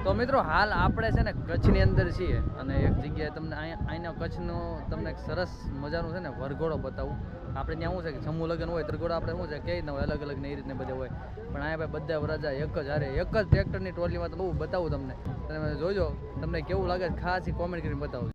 તો મિત્રો હાલ આપણે છે ને કચ્છની અંદર છીએ અને એક જગ્યાએ તમને અહીંના કચ્છનો તમને એક સરસ મજાનું છે ને વરઘોડો બતાવું. આપણે ત્યાં શું છે કે સમૂહ લગ્ન હોય વરઘોડો આપણે શું છે કે ન હોય અલગ અલગ ને એ રીતને બધે હોય, પણ અહીંયા ભાઈ બધા વરાજા એક જ હારે એક જ ટ્રેક્ટરની ટ્રોલીમાં તો બહુ બતાવું તમને. તમે જોજો તમને કેવું લાગે ખાસ કોમેન્ટ કરીને બતાવું.